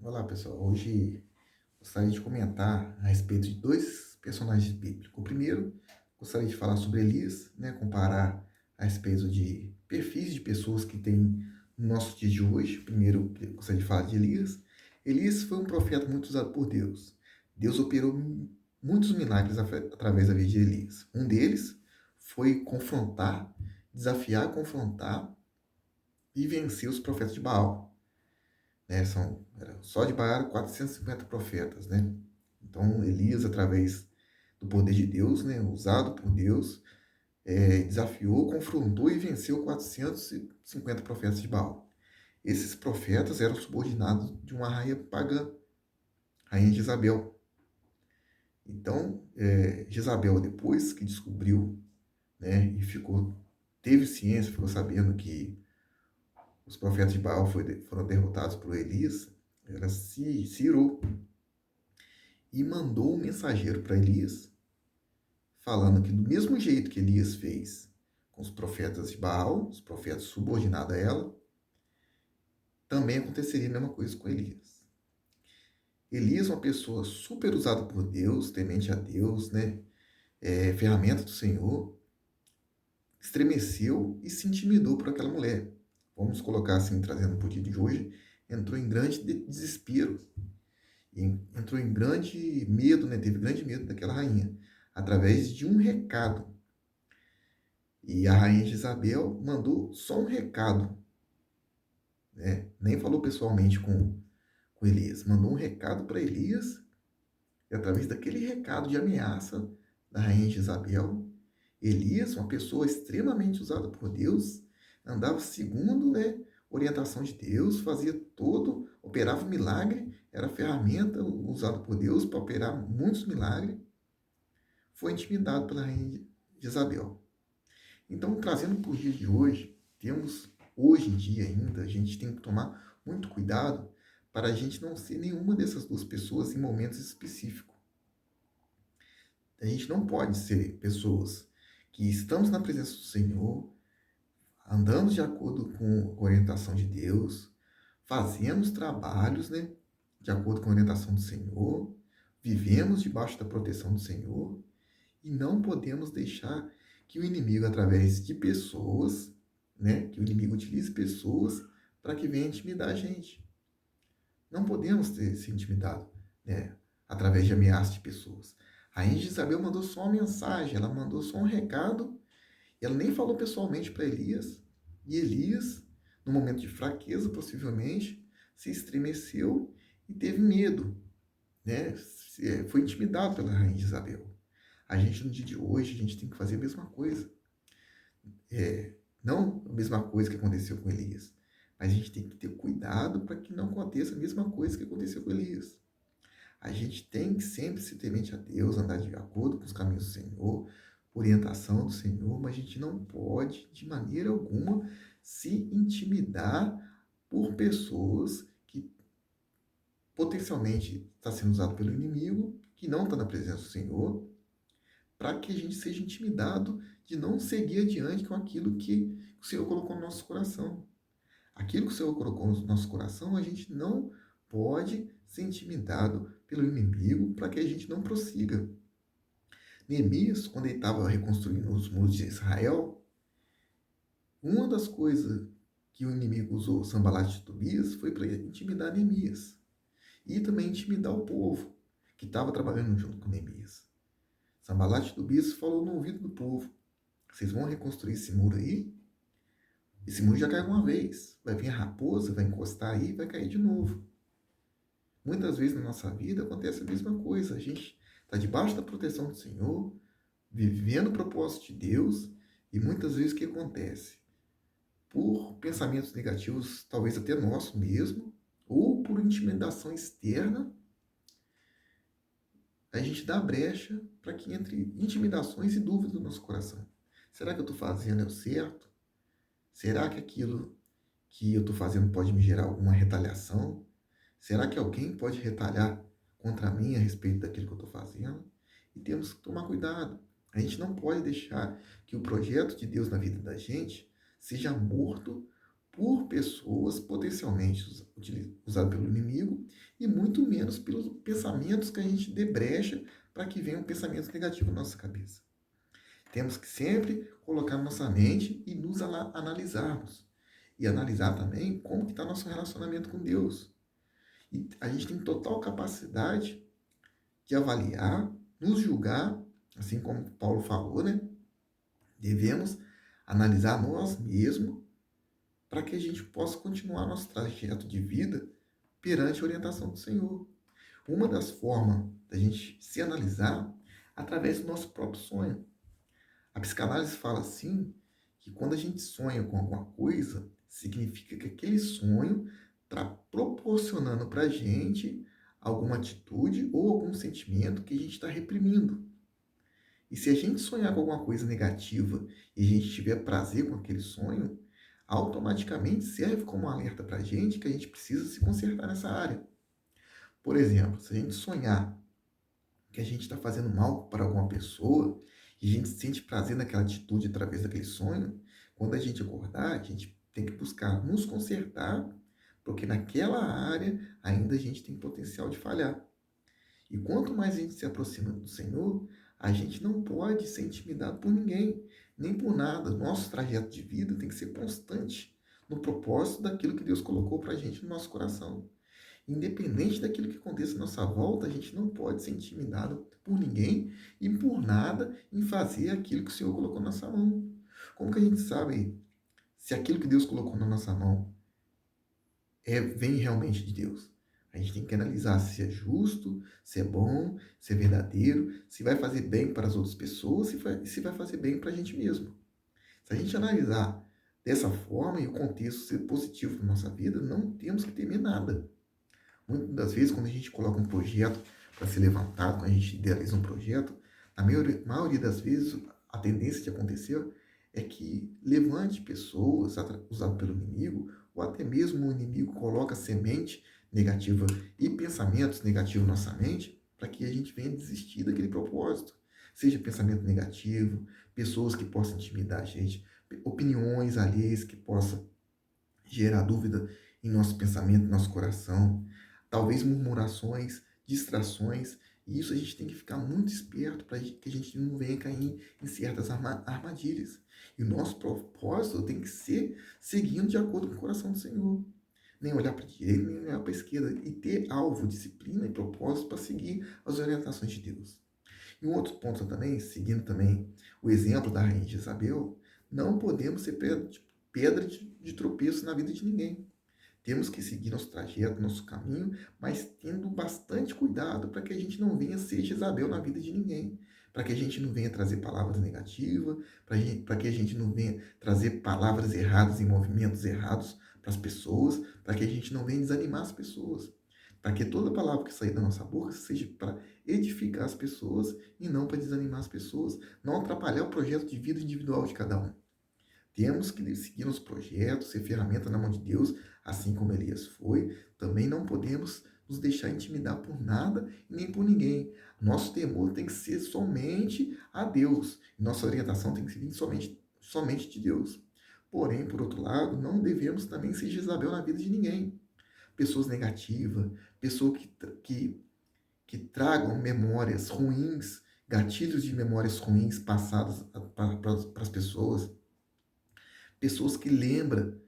Olá, pessoal. Hoje gostaria de comentar a respeito de dois personagens bíblicos. O primeiro, gostaria de falar sobre Elias, né, comparar a respeito de perfis de pessoas que tem no nosso dia de hoje. Primeiro, eu gostaria de falar de Elias. Elias foi um profeta muito usado por Deus. Deus operou muitos milagres através da vida de Elias. Um deles foi confrontar e vencer os profetas de Baal, né? Só de Baal eram 450 profetas, né? Então, Elias, através do poder de Deus, né, usado por Deus, desafiou, confrontou e venceu 450 profetas de Baal. Esses profetas eram subordinados de uma rainha pagã, rainha Jezabel. Então, Jezabel, depois que descobriu, né, e teve ciência, ficou sabendo que os profetas de Baal foram derrotados por Elias, ela se irou e mandou um mensageiro para Elias, falando que do mesmo jeito que Elias fez com os profetas de Baal, os profetas subordinados a ela, também aconteceria a mesma coisa com Elias. Elias, uma pessoa super usada por Deus, temente a Deus, né? Ferramenta do Senhor, estremeceu e se intimidou por aquela mulher. Vamos colocar assim, trazendo para o dia de hoje, entrou em grande desespero, entrou em grande medo, né? Teve grande medo daquela rainha, através de um recado. E a rainha Isabel mandou só um recado, né? Nem falou pessoalmente com Elias, mandou um recado para Elias, e através daquele recado de ameaça da rainha Isabel, Elias, uma pessoa extremamente usada por Deus, andava segundo, né, orientação de Deus, fazia todo, operava milagre, era ferramenta usada por Deus para operar muitos milagres, foi intimidado pela rainha Isabel. Então, trazendo para os dias de hoje, temos, hoje em dia ainda, a gente tem que tomar muito cuidado para a gente não ser nenhuma dessas duas pessoas em momentos específicos. A gente não pode ser pessoas que estamos na presença do Senhor, andamos de acordo com a orientação de Deus, fazemos trabalhos, né, de acordo com a orientação do Senhor, vivemos debaixo da proteção do Senhor, e não podemos deixar que o inimigo, através de pessoas, né, que o inimigo utilize pessoas para que venha intimidar a gente. Não podemos ser intimidados, né, através de ameaças de pessoas. A rainha Isabel mandou só uma mensagem, ela mandou só um recado, e ela nem falou pessoalmente para Elias. E Elias, no momento de fraqueza, possivelmente, se estremeceu e teve medo, né? Foi intimidado pela rainha Isabel. A gente, no dia de hoje, a gente tem que fazer a mesma coisa. Não a mesma coisa que aconteceu com Elias, mas a gente tem que ter cuidado para que não aconteça a mesma coisa que aconteceu com Elias. A gente tem que sempre se temente a Deus, andar de acordo com os caminhos do Senhor, orientação do Senhor, mas a gente não pode, de maneira alguma, se intimidar por pessoas que potencialmente estão sendo usadas pelo inimigo, que não está na presença do Senhor, para que a gente seja intimidado de não seguir adiante com aquilo que o Senhor colocou no nosso coração. Aquilo que o Senhor colocou no nosso coração, a gente não pode ser intimidado pelo inimigo para que a gente não prossiga. Neemias, quando ele estava reconstruindo os muros de Israel, uma das coisas que o inimigo usou Sanbalat e Tobias foi para intimidar Neemias e também intimidar o povo que estava trabalhando junto com Neemias. Sanbalat e Tobias falou no ouvido do povo: vocês vão reconstruir esse muro aí? Esse muro já caiu uma vez. Vai vir a raposa, vai encostar aí e vai cair de novo. Muitas vezes na nossa vida acontece a mesma coisa. A gente está debaixo da proteção do Senhor, vivendo o propósito de Deus, e muitas vezes o que acontece? Por pensamentos negativos, talvez até nosso mesmo, ou por intimidação externa, a gente dá brecha para que entre intimidações e dúvidas no nosso coração. Será que eu estou fazendo é o certo? Será que aquilo que eu estou fazendo pode me gerar alguma retaliação? Será que alguém pode retalhar contra mim a respeito daquilo que eu estou fazendo? E temos que tomar cuidado. A gente não pode deixar que o projeto de Deus na vida da gente seja morto por pessoas potencialmente usado pelo inimigo, e muito menos pelos pensamentos que a gente debrecha para que venham pensamentos negativos na nossa cabeça. Temos que sempre colocar na nossa mente e nos analisarmos. E analisar também como que está nosso relacionamento com Deus. E a gente tem total capacidade de avaliar, nos julgar, assim como Paulo falou, né? Devemos analisar nós mesmos para que a gente possa continuar nosso trajeto de vida perante a orientação do Senhor. Uma das formas da gente se analisar através do nosso próprio sonho. A psicanálise fala assim que quando a gente sonha com alguma coisa, significa que aquele sonho está proporcionando para a gente alguma atitude ou algum sentimento que a gente está reprimindo. E se a gente sonhar com alguma coisa negativa e a gente tiver prazer com aquele sonho, automaticamente serve como um alerta para a gente que a gente precisa se consertar nessa área. Por exemplo, se a gente sonhar que a gente está fazendo mal para alguma pessoa e a gente sente prazer naquela atitude através daquele sonho, quando a gente acordar, a gente tem que buscar nos consertar, porque naquela área ainda a gente tem potencial de falhar. E quanto mais a gente se aproxima do Senhor, a gente não pode ser intimidado por ninguém, nem por nada. Nosso trajeto de vida tem que ser constante no propósito daquilo que Deus colocou para a gente no nosso coração. Independente daquilo que aconteça à nossa volta, a gente não pode ser intimidado por ninguém e por nada em fazer aquilo que o Senhor colocou na nossa mão. Como que a gente sabe se aquilo que Deus colocou na nossa mão vem realmente de Deus? A gente tem que analisar se é justo, se é bom, se é verdadeiro, se vai fazer bem para as outras pessoas, se vai fazer bem para a gente mesmo. Se a gente analisar dessa forma e o contexto ser positivo para a nossa vida, não temos que temer nada. Muitas das vezes, quando a gente coloca um projeto para ser levantado, quando a gente idealiza um projeto, a maioria das vezes, a tendência de acontecer é que levante pessoas usadas pelo inimigo, ou até mesmo o inimigo coloca semente negativa e pensamentos negativos na nossa mente para que a gente venha desistir daquele propósito. Seja pensamento negativo, pessoas que possam intimidar a gente, opiniões alheias que possam gerar dúvida em nosso pensamento, nosso coração, talvez murmurações, distrações, e isso a gente tem que ficar muito esperto para que a gente não venha cair em certas armadilhas. E o nosso propósito tem que ser seguindo de acordo com o coração do Senhor. Nem olhar para a direita, nem olhar para a esquerda. E ter alvo, disciplina e propósito para seguir as orientações de Deus. E um outro ponto também, seguindo também o exemplo da rainha Jezabel, não podemos ser pedra de tropeço na vida de ninguém. Temos que seguir nosso trajeto, nosso caminho, mas tendo bastante cuidado para que a gente não venha ser Jezabel na vida de ninguém. Para que a gente não venha trazer palavras negativas, para que a gente não venha trazer palavras erradas e movimentos errados para as pessoas, para que a gente não venha desanimar as pessoas. Para que toda palavra que sair da nossa boca seja para edificar as pessoas e não para desanimar as pessoas, não atrapalhar o projeto de vida individual de cada um. Temos que seguir nos projetos, ser ferramenta na mão de Deus, assim como Elias foi. Também não podemos nos deixar intimidar por nada e nem por ninguém. Nosso temor tem que ser somente a Deus. Nossa orientação tem que vir somente de Deus. Porém, por outro lado, não devemos também ser Jezabel na vida de ninguém. Pessoas negativas, pessoas que tragam memórias ruins, gatilhos de memórias ruins passadas para as pessoas. Pessoas que lembram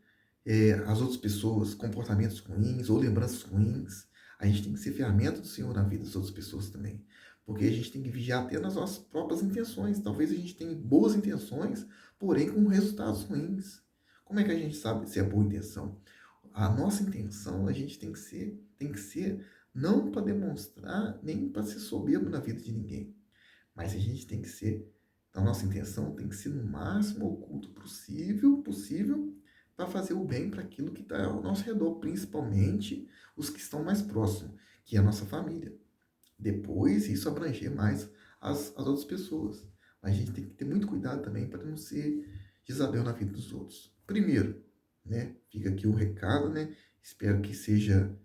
as outras pessoas, comportamentos ruins ou lembranças ruins. A gente tem que ser ferramenta do Senhor na vida das outras pessoas também. Porque a gente tem que vigiar até nas nossas próprias intenções. Talvez a gente tenha boas intenções, porém com resultados ruins. Como é que a gente sabe se é boa intenção? A nossa intenção a gente tem que ser não para demonstrar, nem para ser soberbo na vida de ninguém. Mas a gente tem que ser, a nossa intenção tem que ser no máximo oculto possível para fazer o bem para aquilo que está ao nosso redor, principalmente os que estão mais próximos, que é a nossa família. Depois, isso abranger mais as outras pessoas. Mas a gente tem que ter muito cuidado também para não ser Jezabel na vida dos outros. Primeiro, né, fica aqui o recado, né, espero que seja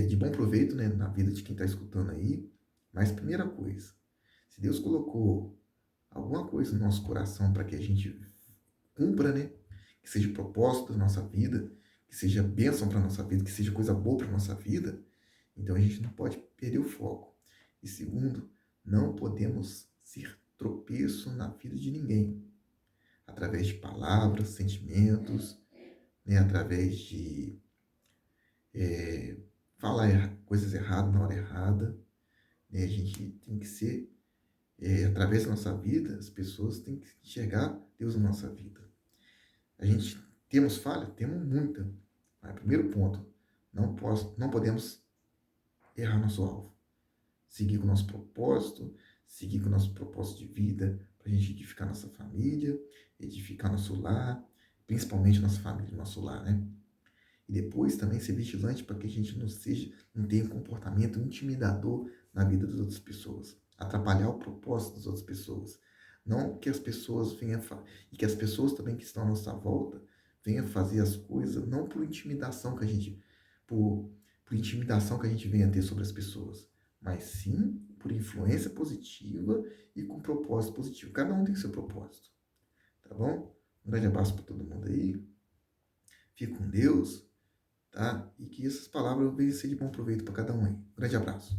de bom proveito, né, na vida de quem está escutando aí. Mas primeira coisa, se Deus colocou alguma coisa no nosso coração para que a gente cumpra, né, que seja o propósito da nossa vida, que seja bênção para a nossa vida, que seja coisa boa para a nossa vida, então a gente não pode perder o foco. E segundo, não podemos ser tropeço na vida de ninguém, através de palavras, sentimentos, né, através de falar coisas erradas na hora errada. Né? A gente tem que ser, através da nossa vida, as pessoas têm que enxergar Deus na nossa vida. A gente temos falha? Temos muita. Mas, primeiro ponto, não podemos errar nosso alvo. Seguir com o nosso propósito, seguir com o nosso propósito de vida, para a gente edificar nossa família, edificar nosso lar, principalmente nossa família, nosso lar, né? E depois também ser vigilante para que a gente não tenha um comportamento intimidador na vida das outras pessoas, atrapalhar o propósito das outras pessoas. Não que as pessoas venham e que as pessoas também que estão à nossa volta venham fazer as coisas não por intimidação que a gente por intimidação que a gente venha ter sobre as pessoas, mas sim por influência positiva e com propósito positivo. Cada um tem seu propósito, tá bom? Um grande abraço para todo mundo aí. Fique com Deus, tá? E que essas palavras venham ser de bom proveito para cada um aí. Um grande abraço.